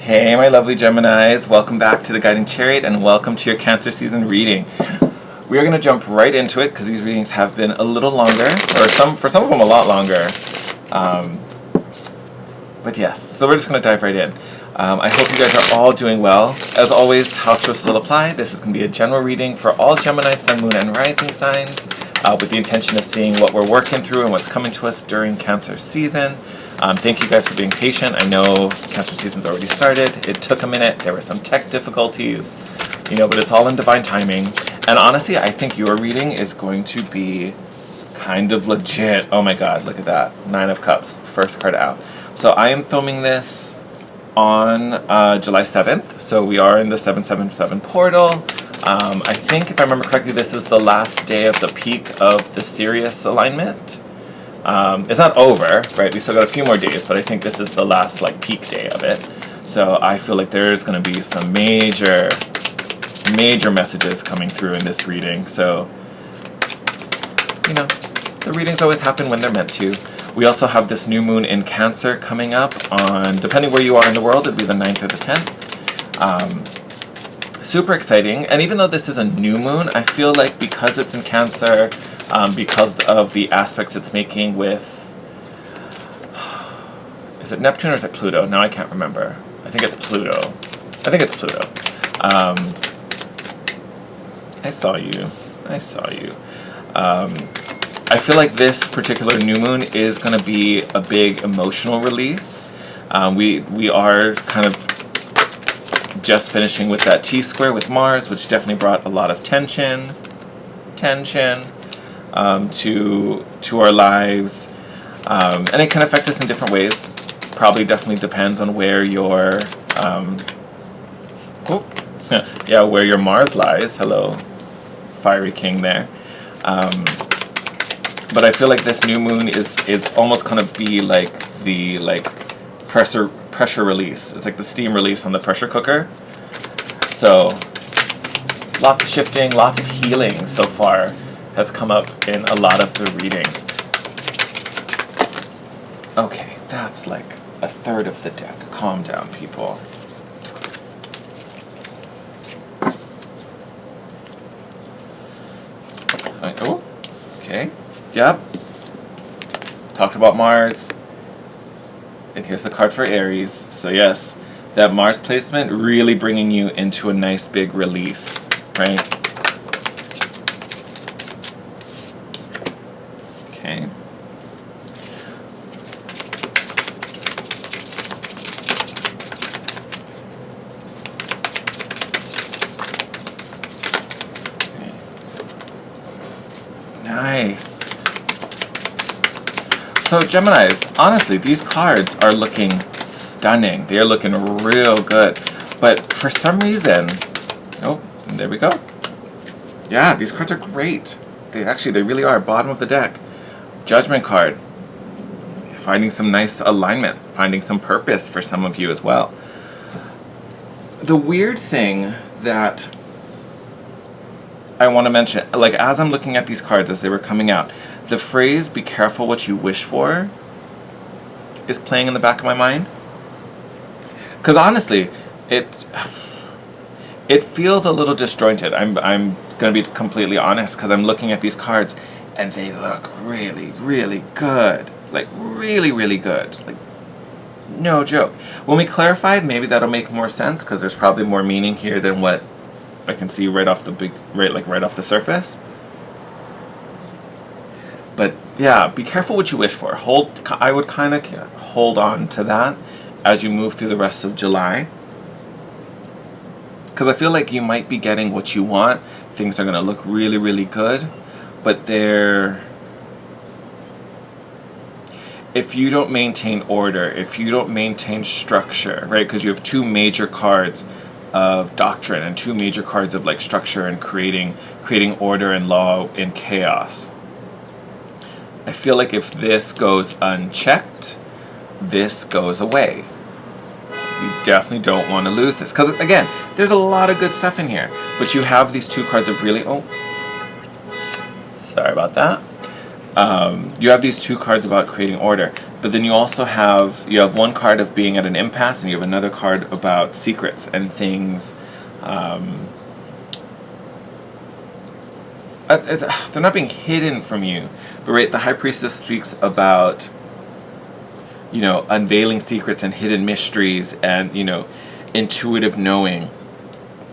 Hey my lovely Geminis, welcome back to the Guiding Chariot and welcome to your Cancer season reading. We are going to jump right into it because these readings have been a little longer, or for some of them a lot longer. But yes, so we're just going to dive right in. I hope you guys are all doing well. As always, house rules still apply. This is going to be a general reading for all Gemini, Sun, Moon, and Rising signs with the intention of seeing what we're working through and what's coming to us during Cancer season. Thank you guys for being patient. I know Cancer season's already started. It took a minute. There were some tech difficulties, but it's all in divine timing. And honestly, I think your reading is going to be kind of legit. Oh my god, look at that. 9 of Cups, first card out. So I am filming this on July 7th. So we are in the 777 portal. I think, if I remember correctly, this is the last day of the peak of the Sirius alignment. It's not over, right? We still got a few more days, but I think this is the last peak day of it. So I feel like there's going to be some major messages coming through in this reading. So, the readings always happen when they're meant to. We also have this new moon in Cancer coming up on, depending where you are in the world, it'd be the 9th or the 10th. Super exciting. And even though this is a new moon, I feel like because it's in Cancer, because of the aspects it's making with, is it Neptune or is it Pluto? Now I can't remember. I think it's Pluto. I saw you. I feel like this particular new moon is going to be a big emotional release. We are kind of just finishing with that T-square with Mars, which definitely brought a lot of tension to our lives, and it can affect us in different ways. Probably definitely depends on where your where your Mars lies. Hello, fiery king there. But I feel like this new moon is almost going to be like the pressure release. It's like the steam release on the pressure cooker. So lots of shifting, lots of healing so far has come up in a lot of the readings. Okay, that's like a third of the deck. Calm down, people. Oh, okay. Yep. Talked about Mars. And here's the card for Aries. So yes, that Mars placement really bringing you into a nice big release, right? Okay. Nice. So Geminis, honestly, these cards are looking stunning. They are looking real good. But for some reason, oh, there we go. Yeah, these cards are great. They really are. Bottom of the deck. Judgment card. Finding some nice alignment. Finding some purpose for some of you as well. The weird thing that I want to mention, as I'm looking at these cards as they were coming out, the phrase, "be careful what you wish for," is playing in the back of my mind. Because honestly, it feels a little disjointed. I'm going to be completely honest, because I'm looking at these cards, and they look really, really good. Really, really good. No joke. When we clarify, maybe that'll make more sense, because there's probably more meaning here than what I can see right off the surface. But yeah, be careful what you wish for. I would kind of hold on to that as you move through the rest of July, because I feel like you might be getting what you want. Things are going to look really, really good, but if you don't maintain order, if you don't maintain structure, right? Because you have two major cards of doctrine and two major cards of structure and creating order and law in chaos. I feel like if this goes unchecked, this goes away. You definitely don't want to lose this, because again, there's a lot of good stuff in here, but you have these two cards of really, sorry about that. You have these two cards about creating order. But then you also have one card of being at an impasse, and you have another card about secrets and things. They're not being hidden from you, but right, the High Priestess speaks about, unveiling secrets and hidden mysteries and, intuitive knowing.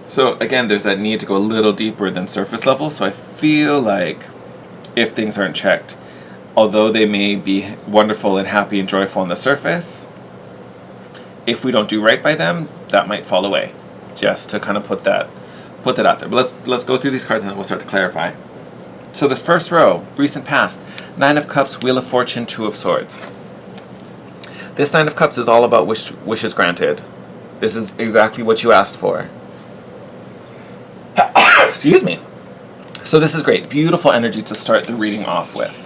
So again, there's that need to go a little deeper than surface level. So I feel like if things aren't checked, although they may be wonderful and happy and joyful on the surface, if we don't do right by them, that might fall away. Just to kind of put that out there. But let's go through these cards and then we'll start to clarify. So the first row, recent past, 9 of Cups, Wheel of Fortune, 2 of Swords. This 9 of Cups is all about wishes granted. This is exactly what you asked for. Excuse me. So this is great. Beautiful energy to start the reading off with.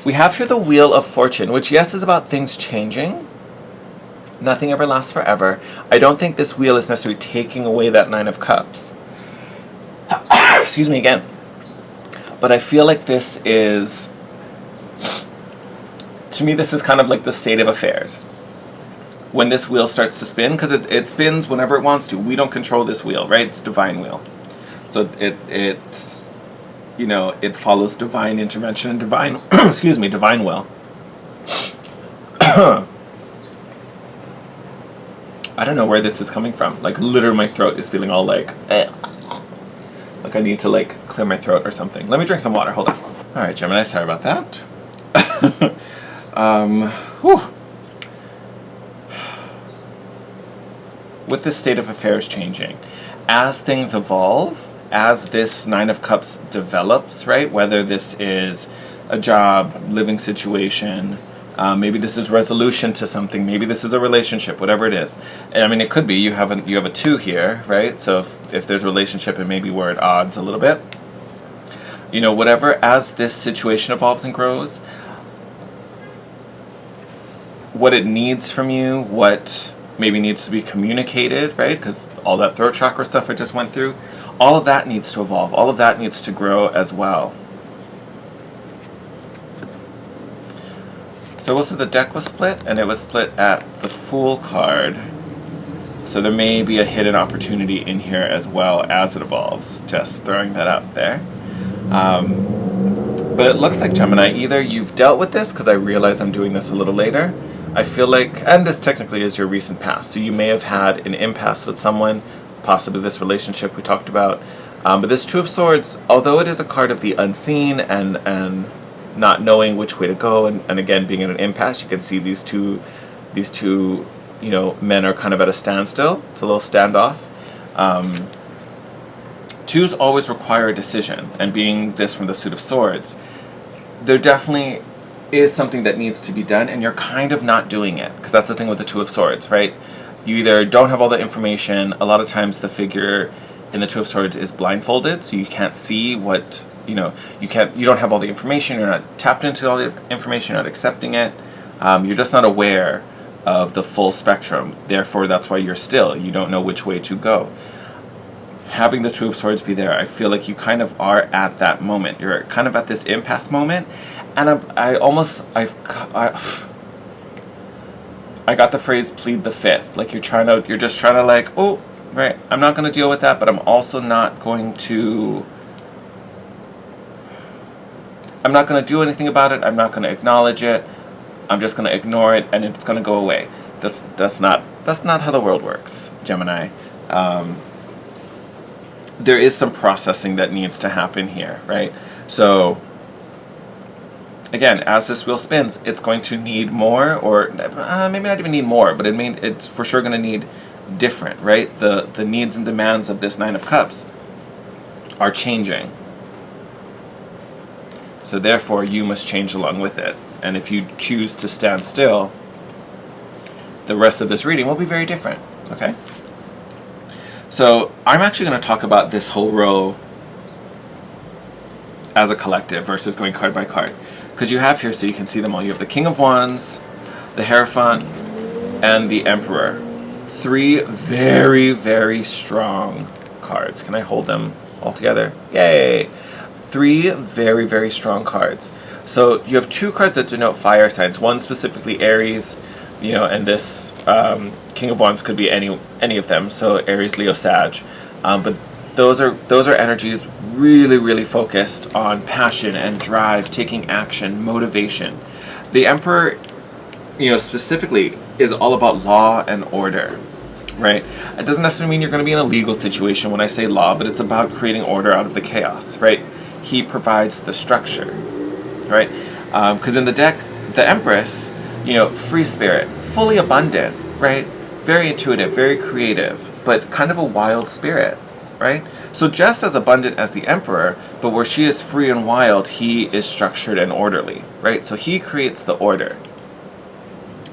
We have here the Wheel of Fortune, which yes is about things changing. Nothing ever lasts forever. I don't think this wheel is necessarily taking away that 9 of Cups. Excuse me again. But I feel like this is, to me, this is kind of like the state of affairs. When this wheel starts to spin, because it spins whenever it wants to. We don't control this wheel, right? It's divine wheel. So it's it follows divine intervention and divine, divine will. I don't know where this is coming from. Like, literally my throat is feeling all like I need to clear my throat or something. Let me drink some water. Hold on. All right, Gemini, sorry about that. Whew. With this state of affairs changing, as things evolve, as this 9 of Cups develops, right? Whether this is a job, living situation, maybe this is resolution to something. Maybe this is a relationship. Whatever it is. And I mean, it could be you have a 2 here, right? So if there's a relationship, and maybe we're at odds a little bit. Whatever. As this situation evolves and grows, what it needs from you, what maybe needs to be communicated, right? Because all that throat chakra stuff I just went through, all of that needs to evolve. All of that needs to grow as well. So also the deck was split, and it was split at the Fool card. So there may be a hidden opportunity in here as well as it evolves. Just throwing that out there. But it looks like, Gemini, either you've dealt with this, because I realize I'm doing this a little later. I feel like, and this technically is your recent past, so you may have had an impasse with someone, possibly this relationship we talked about. But this 2 of Swords, although it is a card of the unseen and not knowing which way to go, and again being in an impasse, you can see these two men are kind of at a standstill. It's a little standoff. 2s always require a decision, and being this from the Suit of Swords, there definitely is something that needs to be done, and you're kind of not doing it, because that's the thing with the 2 of Swords, right? You either don't have all the information. A lot of times the figure in the 2 of Swords is blindfolded, so you can't see what, you don't have all the information, you're not tapped into all the information, you're not accepting it, you're just not aware of the full spectrum. Therefore, that's why you're still. You don't know which way to go. Having the 2 of Swords be there, I feel like you kind of are at that moment. You're kind of at this impasse moment, and I got the phrase plead the fifth. Like you're just trying to oh, right, I'm not going to deal with that, but I'm also not going to, I'm not going to do anything about it. I'm not going to acknowledge it. I'm just going to ignore it, and it's going to go away. That's not how the world works, Gemini. There is some processing that needs to happen here, right? So again, as this wheel spins, it's going to need more, or maybe not even need more, but it's for sure going to need different, right? The needs and demands of this 9 of Cups are changing. So therefore, you must change along with it. And if you choose to stand still, the rest of this reading will be very different, okay? So I'm actually going to talk about this whole row as a collective versus going card by card. Because you have here, so you can see them all, you have the King of Wands, the Hierophant, and the Emperor. 3 very, very strong cards. Can I hold them all together? Yay! 3 very, very strong cards. So you have 2 cards that denote fire signs. One specifically Aries, you know, and this King of Wands could be any of them. So Aries, Leo, Sag. But those are energies really, really focused on passion and drive, taking action, motivation. The Emperor, you know, specifically is all about law and order, right? It doesn't necessarily mean you're going to be in a legal situation when I say law, but it's about creating order out of the chaos, right? He provides the structure, right? Because in the deck, the Empress, you know, free spirit, fully abundant, right? Very intuitive, very creative, but kind of a wild spirit, right? So just as abundant as the Emperor, but where she is free and wild, he is structured and orderly, right? So he creates the order.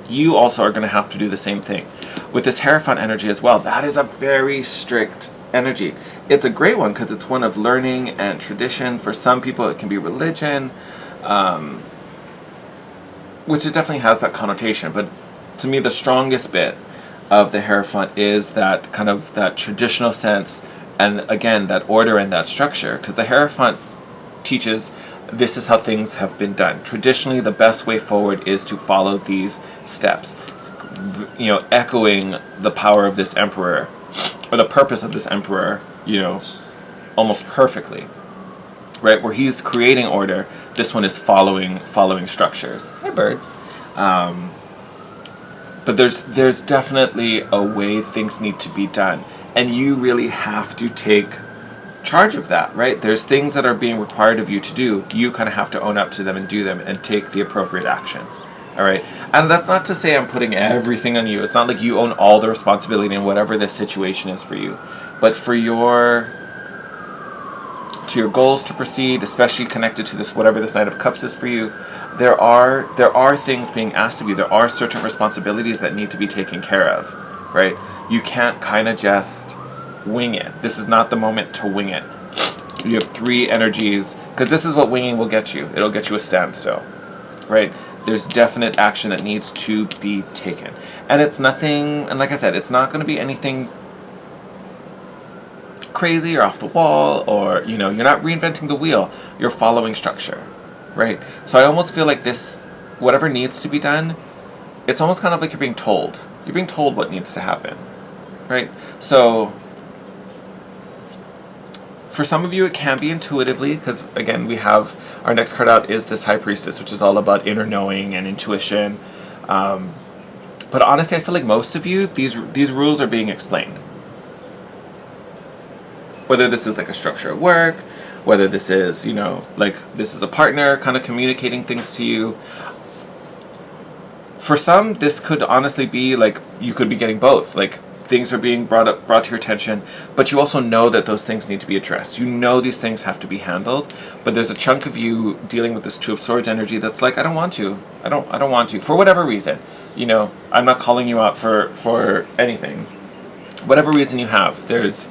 You also are going to have to do the same thing. With this Hierophant energy as well, that is a very strict energy. It's a great one because it's one of learning and tradition. For some people, it can be religion, which it definitely has that connotation. But to me, the strongest bit of the Hierophant is that kind of that traditional sense, and again, that order and that structure, because the Hierophant teaches this is how things have been done. Traditionally, the best way forward is to follow these steps, you know, echoing the power of this Emperor, or the purpose of this Emperor, you know, almost perfectly, right? Where he's creating order, this one is following structures. Hi, birds. But there's definitely a way things need to be done, and you really have to take charge of that, right? There's things that are being required of you to do. You kind of have to own up to them and do them and take the appropriate action. All right? And that's not to say I'm putting everything on you. It's not like you own all the responsibility in whatever this situation is for you. But for your goals to proceed, especially connected to this, whatever this Knight of Cups is for you, there are things being asked of you. There are certain responsibilities that need to be taken care of, right? You can't kind of just wing it. This is not the moment to wing it. You have 3 energies, because this is what winging will get you. It'll get you a standstill, right? There's definite action that needs to be taken. And it's nothing, and like I said, it's not going to be anything crazy or off the wall, or, you know, you're not reinventing the wheel. You're following structure, right? So I almost feel like this, whatever needs to be done, it's almost kind of like you're being told. You're being told what needs to happen, right? So for some of you, it can be intuitively, because, again, we have our next card out is this High Priestess, which is all about inner knowing and intuition. But honestly, I feel like most of you, these rules are being explained. Whether this is like a structure at work, whether this is, you know, like this is a partner kind of communicating things to you. For some, this could honestly be like you could be getting both. Like, things are being brought to your attention, but you also know that those things need to be addressed. You know these things have to be handled, but there's a chunk of you dealing with this Two of Swords energy that's like, I don't want to. I don't want to, for whatever reason. You know, I'm not calling you out for anything. Whatever reason you have, there's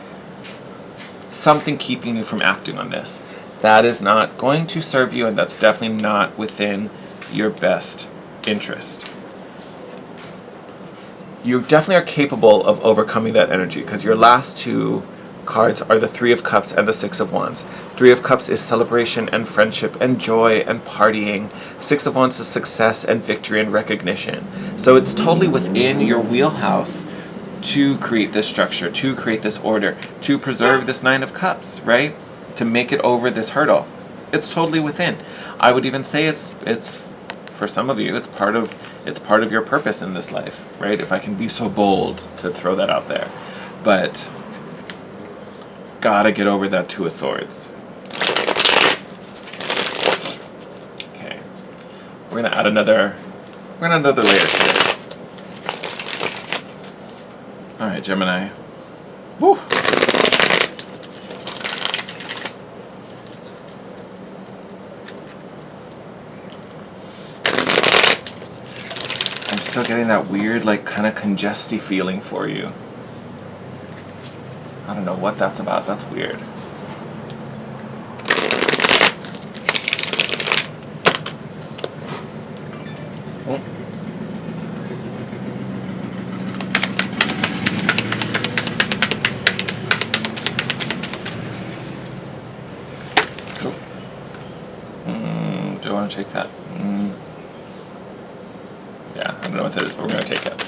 something keeping you from acting on this. That is not going to serve you, and that's definitely not within your best interest. You definitely are capable of overcoming that energy, because your last 2 cards are the 3 of Cups and the 6 of Wands. 3 of Cups is celebration and friendship and joy and partying. 6 of Wands is success and victory and recognition. So it's totally within your wheelhouse to create this structure, to create this order, to preserve this 9 of Cups, right? To make it over this hurdle. It's totally within. I would even say it's for some of you, it's part of your purpose in this life, right? If I can be so bold to throw that out there. But gotta get over that Two of Swords. Okay. We're gonna add another layer to this. Alright, Gemini. Woo! I'm still getting that weird, like, kind of congesty feeling for you. I don't know what that's about. That's weird. Oh. Cool. Do I want to take that? Yeah, I don't know what that is, but we're going to take it.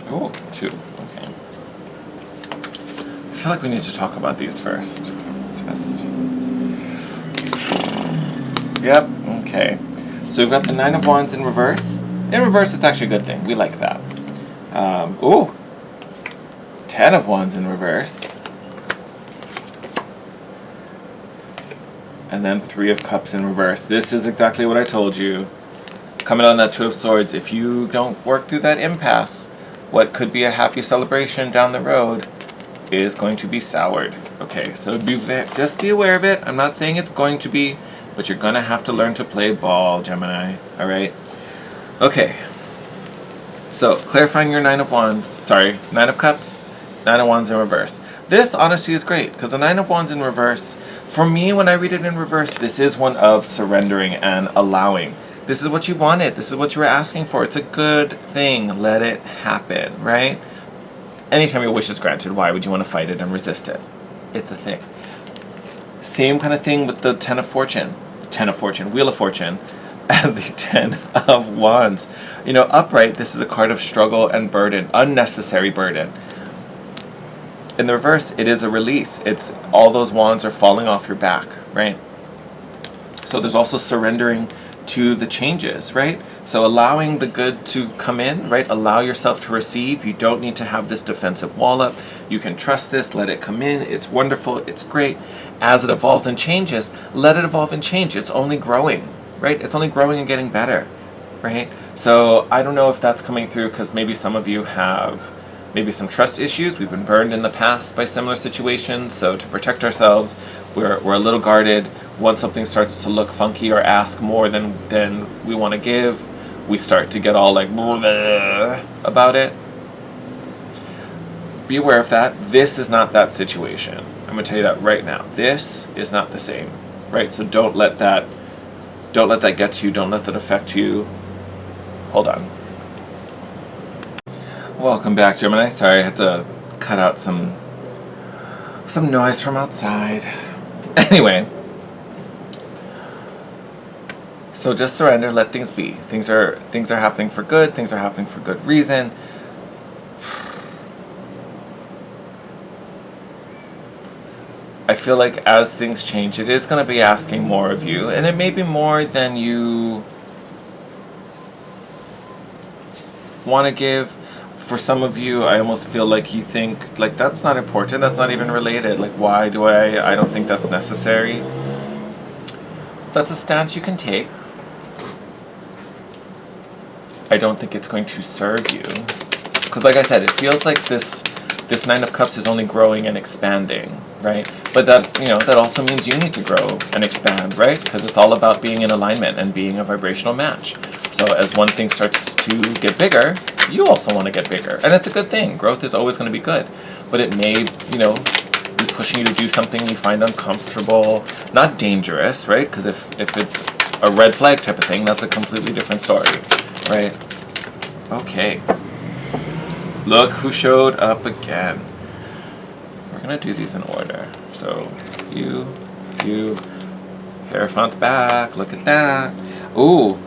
Oh, 2. Okay. I feel like we need to talk about these first. Yep, okay. So we've got the 9 of Wands in reverse. In reverse, it's actually a good thing. We like that. 10 of Wands in reverse. And then 3 of Cups in reverse. This is exactly what I told you. Coming on that 2 of Swords, if you don't work through that impasse, what could be a happy celebration down the road is going to be soured. Okay, so just be aware of it. I'm not saying it's going to be, but you're going to have to learn to play ball, Gemini. All right? Okay. So, clarifying your 9 of Wands. 9 of Cups, 9 of Wands in reverse. This, honestly, is great, because the 9 of Wands in reverse, for me, when I read it in reverse, this is one of surrendering and allowing. This is what you wanted. This is what you were asking for. It's a good thing. Let it happen, right? Anytime your wish is granted, why would you want to fight it and resist it? It's a thing. Same kind of thing with the 10 of Fortune. 10 of Fortune, Wheel of Fortune, and the 10 of Wands. You know, upright, this is a card of struggle and burden, unnecessary burden. In the reverse, it is a release. It's all those wands are falling off your back, right? So there's also surrendering to the changes, right? So allowing the good to come in, right? Allow yourself to receive. You don't need to have this defensive wall up. You can trust this, let it come in. It's wonderful, it's great. As it evolves and changes, let it evolve and change. It's only growing, right? It's only growing and getting better, right? So I don't know if that's coming through because maybe some of you have maybe some trust issues. We've been burned in the past by similar situations. So to protect ourselves, we're a little guarded. Once something starts to look funky or ask more than we want to give, we start to get all like about it. Be aware of that. This is not that situation. I'm going to tell you that right now. This is not the same, right? So don't let that get to you. Don't let that affect you. Hold on. Welcome back, Gemini. Sorry, I had to cut out some noise from outside. Anyway, so just surrender, let things be. Things are happening for good. Things are happening for good reason. I feel like as things change, it is going to be asking more of you, and it may be more than you want to give. For some of you, I almost feel like you think, like, that's not important, that's not even related. Like, why do I don't think that's necessary. That's a stance you can take. I don't think it's going to serve you. Because like I said, it feels like this 9 of Cups is only growing and expanding, right? But that, you know, that also means you need to grow and expand, right? Because it's all about being in alignment and being a vibrational match. So as one thing starts to get bigger, you also want to get bigger. And it's a good thing. Growth is always going to be good. But it may, you know, be pushing you to do something you find uncomfortable, not dangerous, right? Because if it's a red flag type of thing, that's a completely different story, right? Okay. Look who showed up again. We're going to do these in order. So, you, Hierophant's back. Look at that. Ooh.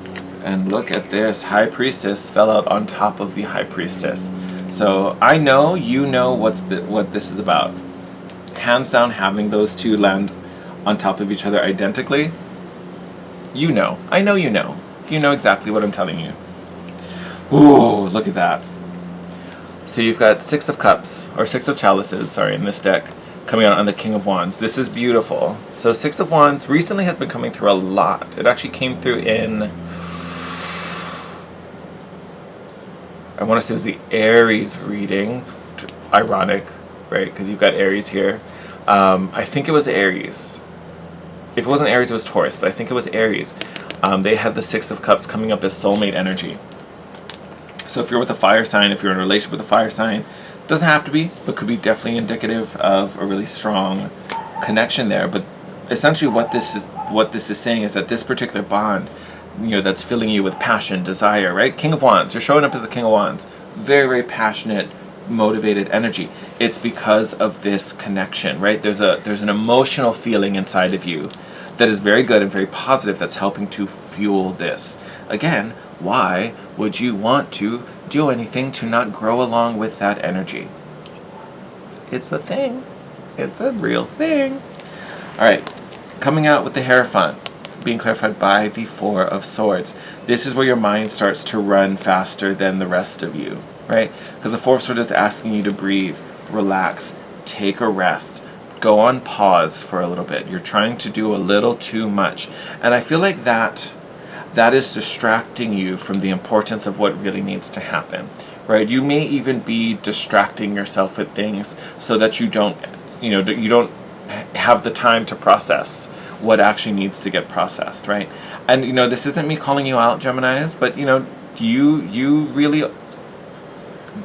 And look at this, High Priestess fell out on top of the High Priestess. So I know you know what this is about. Hands down, having those two land on top of each other identically. You know. I know you know. You know exactly what I'm telling you. Ooh, look at that. So you've got 6 of Cups, or 6 of Chalices, sorry, in this deck, coming out on the King of Wands. This is beautiful. So 6 of Wands recently has been coming through a lot. It actually came through in, I want to say it was the Aries reading. Ironic, right? Because you've got Aries here. I think it was Aries. If it wasn't Aries, it was Taurus, but I think it was Aries. They had the 6 of Cups coming up as soulmate energy. So if you're with a fire sign, if you're in a relationship with a fire sign, Doesn't have to be, but could be definitely indicative of a really strong connection there. But essentially what this is saying is that this particular bond, that's filling you with passion, desire, right? King of Wands, you're showing up as a King of Wands. Very, very passionate, motivated energy. It's because of this connection, right? There's an emotional feeling inside of you that is very good and very positive, that's helping to fuel this. Again, why would you want to do anything to not grow along with that energy? It's a thing. It's a real thing. All right, coming out with the Hierophant, being clarified by the Four of Swords. This is where your mind starts to run faster than the rest of you, right? Because the Four of Swords is asking you to breathe, relax, take a rest, go on pause for a little bit. You're trying to do a little too much. And I feel like that is distracting you from the importance of what really needs to happen, right? You may even be distracting yourself with things so that you don't have the time to process what actually needs to get processed, right? And this isn't me calling you out, Geminis, but you really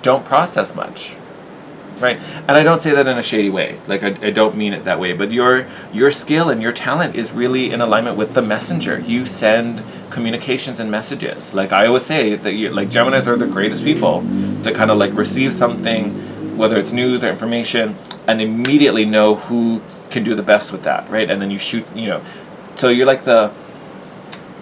don't process much, right? And I don't say that in a shady way. Like, I don't mean it that way, but your skill and your talent is really in alignment with the messenger. You send communications and messages. Like I always say, that Geminis are the greatest people to kind of receive something, whether it's news or information, and immediately know who can do the best with that, right? And then you shoot, so you're like the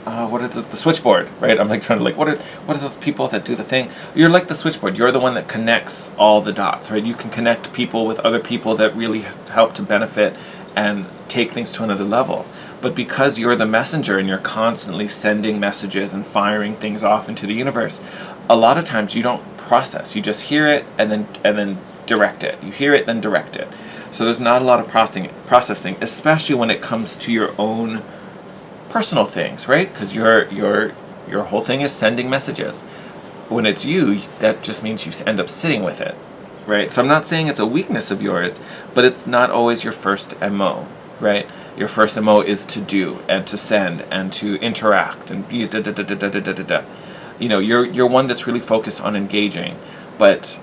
what is the switchboard, right? I'm trying to what is those people that do the thing? You're like the switchboard. You're the one that connects all the dots, right? You can connect people with other people that really help to benefit and take things to another level. But because you're the messenger and you're constantly sending messages and firing things off into the universe, a lot of times you don't process. You just hear it and then direct it. You hear it, then direct it. So there's not a lot of processing, especially when it comes to your own personal things, right? Because your whole thing is sending messages. When it's you, that just means you end up sitting with it, right? So I'm not saying it's a weakness of yours, but it's not always your first MO, right? Your first MO is to do and to send and to interact and be you're one that's really focused on engaging, but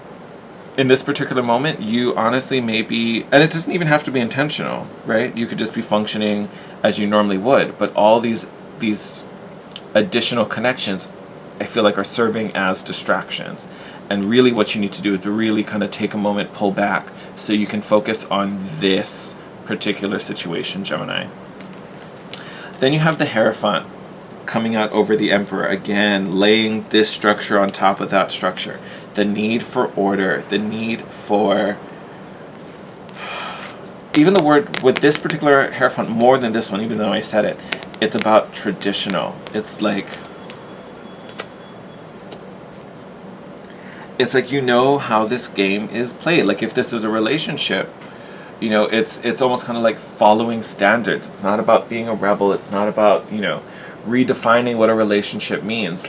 in this particular moment, you honestly may be, and it doesn't even have to be intentional, right? You could just be functioning as you normally would, but all these additional connections, I feel like, are serving as distractions. And really what you need to do is to really kind of take a moment, pull back, so you can focus on this particular situation, Gemini. Then you have the Hierophant coming out over the Emperor, again, laying this structure on top of that structure. The need for order, the need for, even the word with this particular Hierophant, more than this one, even though I said it, it's about traditional. It's like how this game is played. Like if this is a relationship, it's almost kind of like following standards. It's not about being a rebel. It's not about, redefining what a relationship means.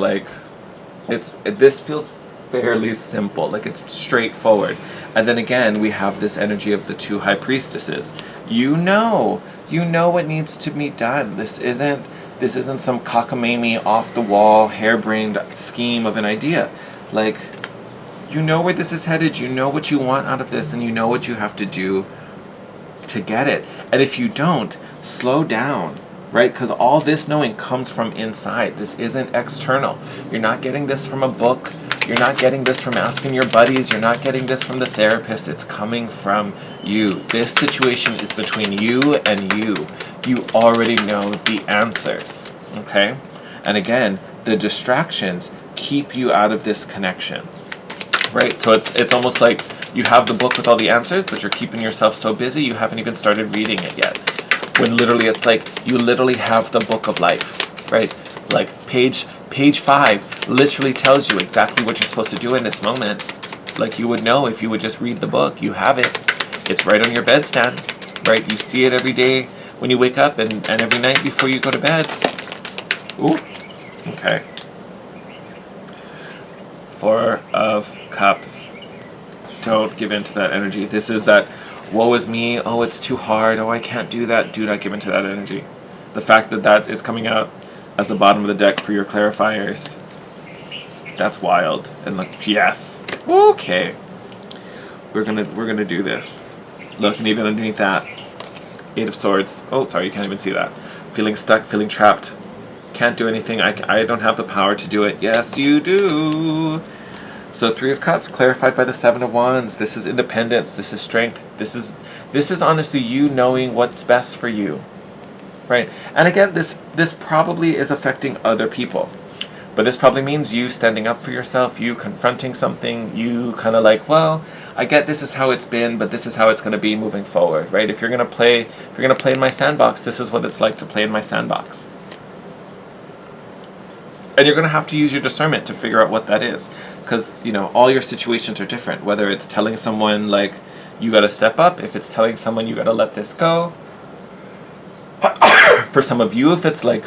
This feels fairly simple, it's straightforward. And then again, we have this energy of the two high priestesses. You know what needs to be done. This isn't some cockamamie, off the wall, harebrained scheme of an idea. You know where this is headed, you know what you want out of this, and you know what you have to do to get it. And if you don't, slow down, right? Because all this knowing comes from inside. This isn't external. You're not getting this from a book. You're not getting this from asking your buddies. You're not getting this from the therapist. It's coming from you. This situation is between you and you. You already know the answers, okay? And again, the distractions keep you out of this connection, right? So it's almost like you have the book with all the answers, but you're keeping yourself so busy you haven't even started reading it yet. When literally it's like you literally have the book of life, right? Page 5 literally tells you exactly what you're supposed to do in this moment. You would know if you would just read the book. You have it. It's right on your bedstand, right? You see it every day when you wake up and every night before you go to bed. Ooh, okay. Four of Cups. Don't give in to that energy. This is that, woe is me, oh, it's too hard, oh, I can't do that. Do not give in to that energy. The fact that is coming out as the bottom of the deck for your clarifiers, that's wild. And yes. Okay. We're gonna do this. Look, and even underneath that, 8 of Swords. Oh, sorry, you can't even see that. Feeling stuck, feeling trapped. Can't do anything. I don't have the power to do it. Yes, you do. So 3 of Cups, clarified by the 7 of Wands. This is independence. This is strength. This is honestly you knowing what's best for you, right? And again, this probably is affecting other people. But this probably means you standing up for yourself, you confronting something, you kind of like, well, I get this is how it's been, but this is how it's going to be moving forward, right? If you're going to play in my sandbox, this is what it's like to play in my sandbox. And you're going to have to use your discernment to figure out what that is. Because, you know, all your situations are different. Whether it's telling someone, like, you got to step up. If it's telling someone you got to let this go. For some of you, if it's like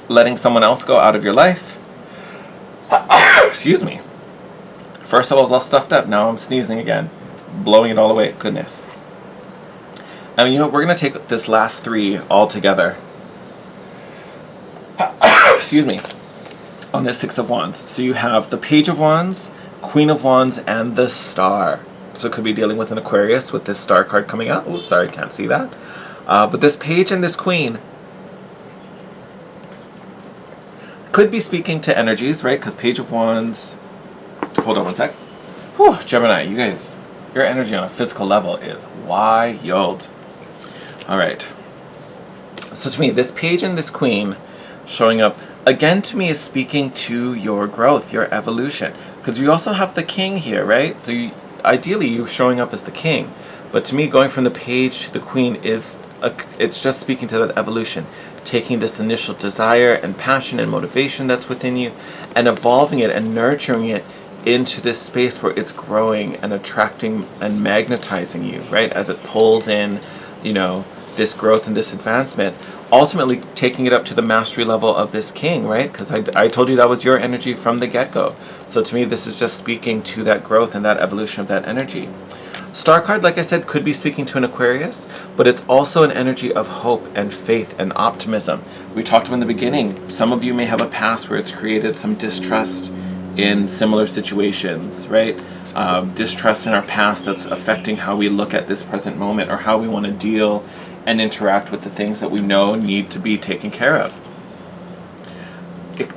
letting someone else go out of your life. Excuse me. First I was all stuffed up. Now I'm sneezing again. Blowing it all away. Goodness. I mean, you know what? We're going to take this last 3 all together. Excuse me. On this 6 of Wands. So you have the Page of Wands, Queen of Wands, and the Star. So it could be dealing with an Aquarius with this Star card coming out. Oh, sorry, can't see that. But this Page and this Queen could be speaking to energies, right? Because Page of Wands... Hold on one sec. Whew, Gemini, you guys, your energy on a physical level is wild. Alright. So to me, this Page and this Queen showing up, again to me, is speaking to your growth, your evolution. Because you also have the King here, right? So ideally, you're showing up as the King. But to me, going from the Page to the Queen it's just speaking to that evolution. Taking this initial desire and passion and motivation that's within you and evolving it and nurturing it into this space where it's growing and attracting and magnetizing you, right? As it pulls in, you know, this growth and this advancement, ultimately taking it up to the mastery level of this King, right? Because I told you that was your energy from the get-go. So to me, this is just speaking to that growth and that evolution of that energy. Star card, like I said, could be speaking to an Aquarius, but it's also an energy of hope and faith and optimism. We talked about in the beginning, some of you may have a past where it's created some distrust in similar situations, right? Distrust in our past that's affecting how we look at this present moment or how we want to deal and interact with the things that we know need to be taken care of.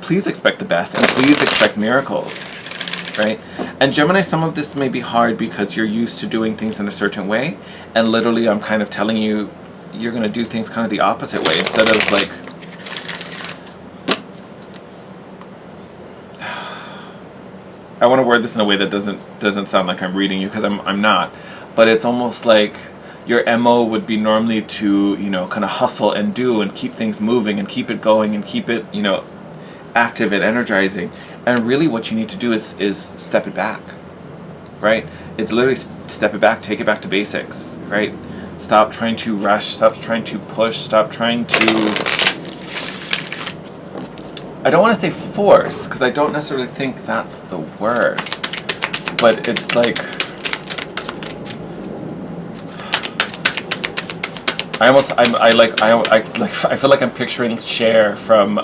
Please expect the best and please expect miracles. Right? And Gemini, some of this may be hard because you're used to doing things in a certain way, and literally I'm kind of telling you you're going to do things kind of the opposite way instead of like I want to word this in a way that doesn't sound like I'm reading you, because I'm not, but it's almost like your MO would be normally to, you know, kind of hustle and do and keep things moving and keep it going and keep it, you know, active and energizing. And really what you need to do is step it back, right? It's literally step it back, take it back to basics, right? Stop trying to rush, stop trying to push, stop trying to... I don't want to say force, because I don't necessarily think that's the word. But it's like... I feel like I'm picturing Cher from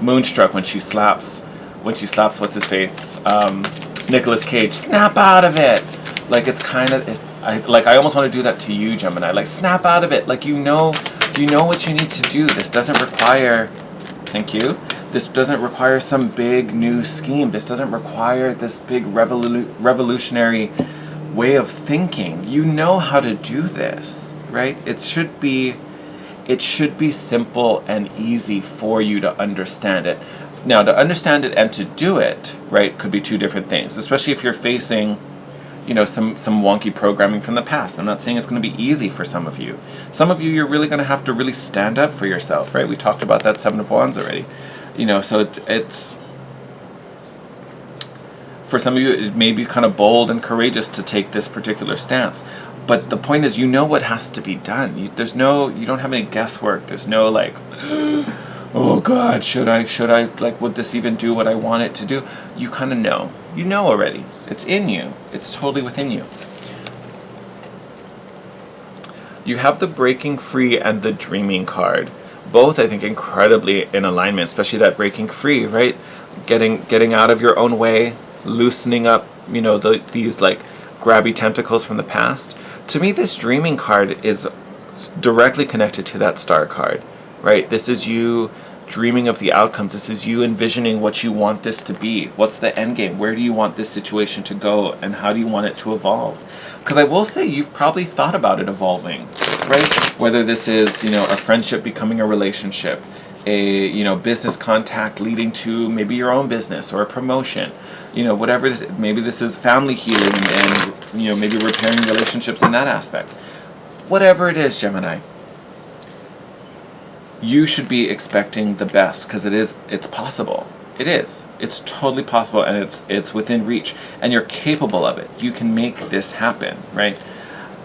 Moonstruck when she slaps what's his face, Nicolas Cage. Snap out of it. Like it's kind of I almost want to do that to you, Gemini. Like snap out of it. Like you know what you need to do. This doesn't require. Thank you. This doesn't require some big new scheme. This doesn't require this big revolutionary way of thinking. You know how to do this, right? It should be simple and easy for you to understand it. Now, to understand it and to do it, right, could be two different things, especially if you're facing, you know, some wonky programming from the past. I'm not saying it's going to be easy for some of you. Some of you, you're really going to have to really stand up for yourself, right? We talked about that 7 of Wands already. You know, so it's... For some of you, it may be kind of bold and courageous to take this particular stance. But the point is, you know what has to be done. You don't have any guesswork. There's no, like... oh God, should I, like, would this even do what I want it to do? You kind of know. You know already. It's in you. It's totally within you. You have the breaking free and the dreaming card. Both, I think, incredibly in alignment, especially that breaking free, right? Getting out of your own way, loosening up, you know, these, like, grabby tentacles from the past. To me, this dreaming card is directly connected to that star card, right? This is you dreaming of the outcomes. This is you envisioning what you want this to be. What's the end game? Where do you want this situation to go, and how do you want it to evolve? Because I will say you've probably thought about it evolving, right? Whether this is, you know, a friendship becoming a relationship, a, you know, business contact leading to maybe your own business or a promotion, you know, whatever this, maybe this is family healing and, you know, maybe repairing relationships in that aspect. Whatever it is, Gemini, you should be expecting the best, because it's possible. It is. It's totally possible, and it's within reach, and you're capable of it. You can make this happen, right?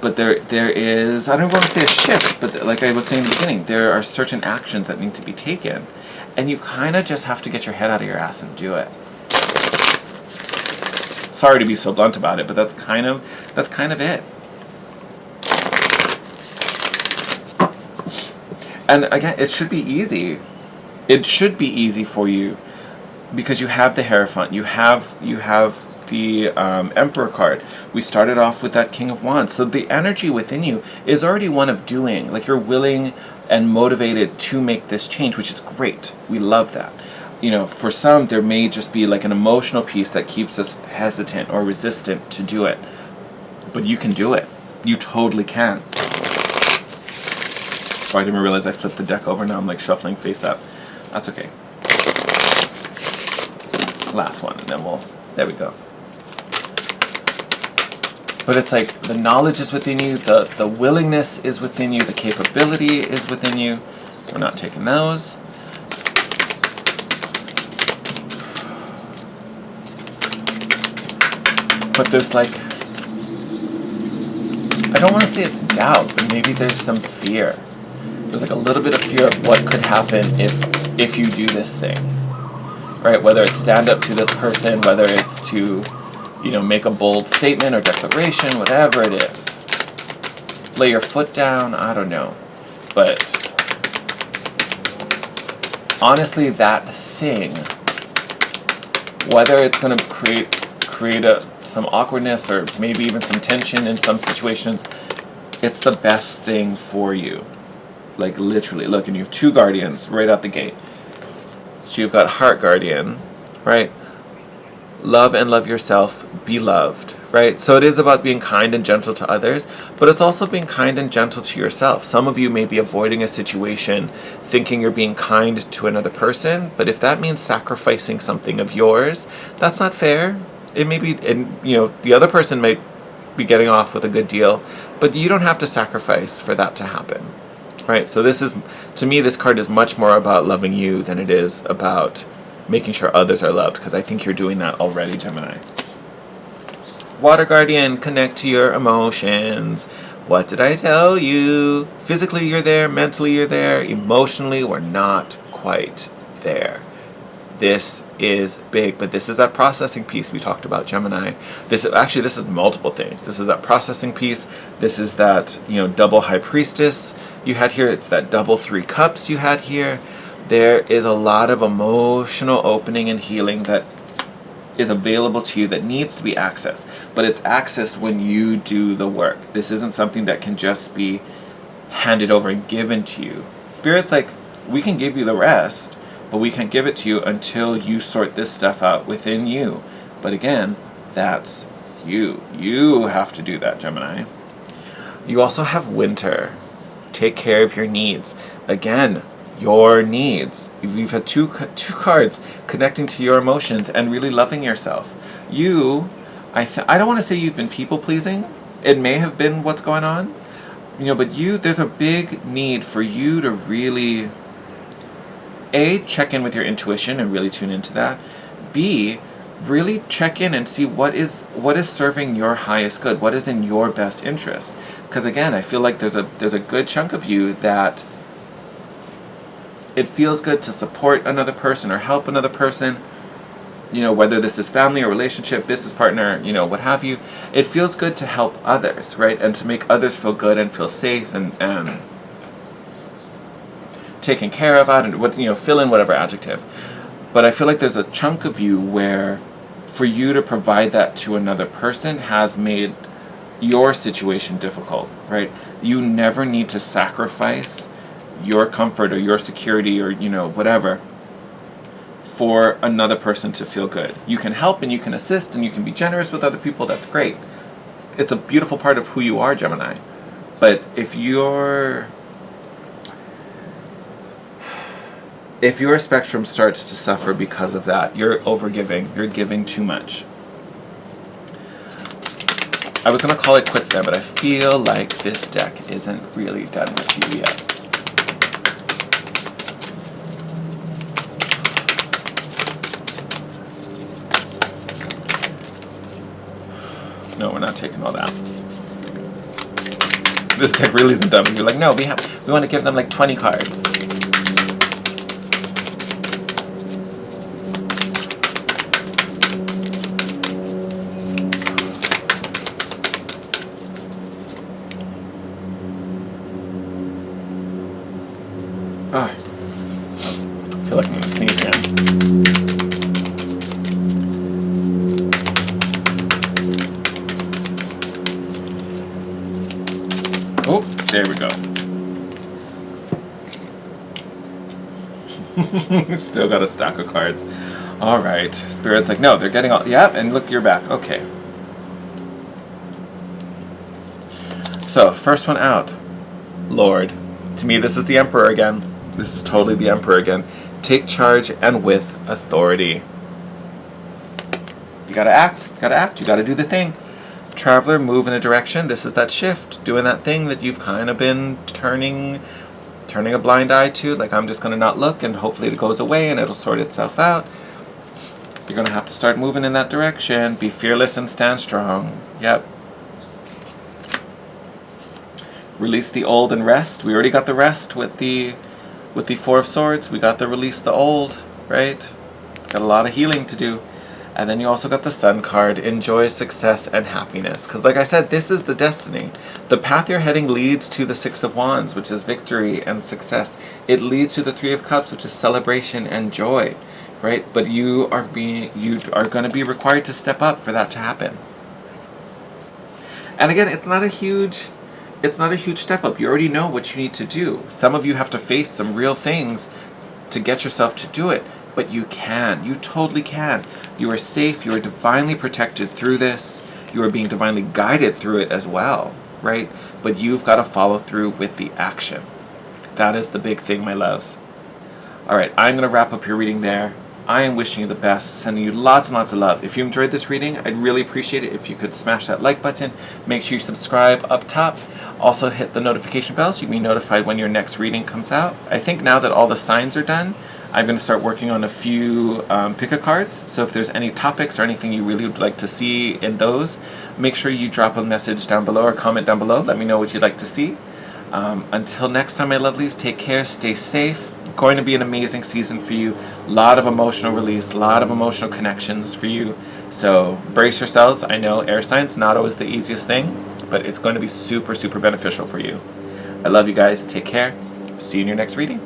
But there is, I don't want to say a shift, but like I was saying in the beginning, there are certain actions that need to be taken, and you kind of just have to get your head out of your ass and do it. Sorry to be so blunt about it, but that's kind of it. And again, it should be easy. It should be easy for you, because you have the Hierophant, you have the Emperor card. We started off with that King of Wands, so the energy within you is already one of doing. Like, you're willing and motivated to make this change, which is great. We love that. You know, for some, there may just be like an emotional piece that keeps us hesitant or resistant to do it, but you can do it. You totally can. Oh, I didn't realize I flipped the deck over. Now I'm like shuffling face up. That's okay. Last one, and then there we go. But it's like the knowledge is within you, the willingness is within you, the capability is within you. We're not taking those. But there's like, I don't want to say it's doubt, but maybe there's some fear. There's like a little bit of fear of what could happen if you do this thing, right? Whether it's stand up to this person, whether it's to, you know, make a bold statement or declaration, whatever it is. Lay your foot down, I don't know. But honestly, that thing, whether it's going to create some awkwardness or maybe even some tension in some situations, it's the best thing for you. Like, literally, look, and you have two guardians right out the gate. So you've got Heart Guardian, right? Love and love yourself, be loved, right? So it is about being kind and gentle to others, but it's also being kind and gentle to yourself. Some of you may be avoiding a situation thinking you're being kind to another person, but if that means sacrificing something of yours, that's not fair. It may be, and you know, the other person might be getting off with a good deal, but you don't have to sacrifice for that to happen. Right, so this is, to me, this card is much more about loving you than it is about making sure others are loved, because I think you're doing that already, Gemini. Water Guardian, connect to your emotions. What did I tell you? Physically you're there, mentally you're there, emotionally we're not quite there. This is big, but this is that processing piece we talked about, Gemini. This is multiple things. This is that processing piece. This is that, you know, double High Priestess you had here. It's that double 3 cups you had here. There is a lot of emotional opening and healing that is available to you that needs to be accessed, but it's accessed when you do the work. This isn't something that can just be handed over and given to you. Spirit's like, we can give you the rest, but we can't give it to you until you sort this stuff out within you. But again, that's you. You have to do that, Gemini. You also have Winter. Take care of your needs. Again, your needs. You've had two cards connecting to your emotions and really loving yourself. You, I don't want to say you've been people-pleasing. It may have been what's going on. You know, but there's a big need for you to really, A, check in with your intuition and really tune into that. B, really check in and see what is serving your highest good, what is in your best interest. Because again, I feel like there's a good chunk of you that it feels good to support another person or help another person, you know, whether this is family or relationship, business partner, you know, what have you. It feels good to help others, right? And to make others feel good and feel safe and taken care of, and what, you know, fill in whatever adjective. But I feel like there's a chunk of you where for you to provide that to another person has made your situation difficult, right? You never need to sacrifice your comfort or your security or, you know, whatever for another person to feel good. You can help and you can assist and you can be generous with other people. That's great. It's a beautiful part of who you are, Gemini. But if your spectrum starts to suffer because of that, you're overgiving, you're giving too much. I was going to call it quits there, but I feel like this deck isn't really done with you yet. No, we're not taking all that. This deck really isn't done with you. Like, no, we want to give them like 20 cards. Oh, I feel like I'm going to sneeze again. Oh, there we go. Still got a stack of cards. All right. Spirit's like, no, they're getting all... Yeah, and look, you're back. Okay. So, first one out. Lord. To me, this is the Emperor again. This is totally the Emperor again. Take charge and with authority. You gotta act. You gotta act. You gotta do the thing. Traveler, move in a direction. This is that shift. Doing that thing that you've kind of been turning a blind eye to. Like, I'm just gonna not look and hopefully it goes away and it'll sort itself out. You're gonna have to start moving in that direction. Be fearless and stand strong. Yep. Release the old and rest. We already got the rest with the Four of Swords. We got the release the old, right? Got a lot of healing to do. And then you also got the Sun card. Enjoy success and happiness. Because like I said, this is the destiny. The path you're heading leads to the Six of Wands, which is victory and success. It leads to the Three of Cups, which is celebration and joy, right? But you are going to be required to step up for that to happen. And again, it's not a huge step up. You already know what you need to do. Some of you have to face some real things to get yourself to do it. But you can. You totally can. You are safe. You are divinely protected through this. You are being divinely guided through it as well, right? But you've got to follow through with the action. That is the big thing, my loves. All right, I'm going to wrap up your reading there. I am wishing you the best, sending you lots and lots of love. If you enjoyed this reading, I'd really appreciate it if you could smash that like button. Make sure you subscribe up top. Also hit the notification bell so you can be notified when your next reading comes out. I think now that all the signs are done, I'm going to start working on a few pick-a-cards. So if there's any topics or anything you really would like to see in those, make sure you drop a message down below or comment down below. Let me know what you'd like to see. Until next time, my lovelies, take care, stay safe. Going to be an amazing season for you. A lot of emotional release, a lot of emotional connections for you. So brace yourselves. I know air signs, not always the easiest thing, but it's going to be super, super beneficial for you. I love you guys. Take care. See you in your next reading.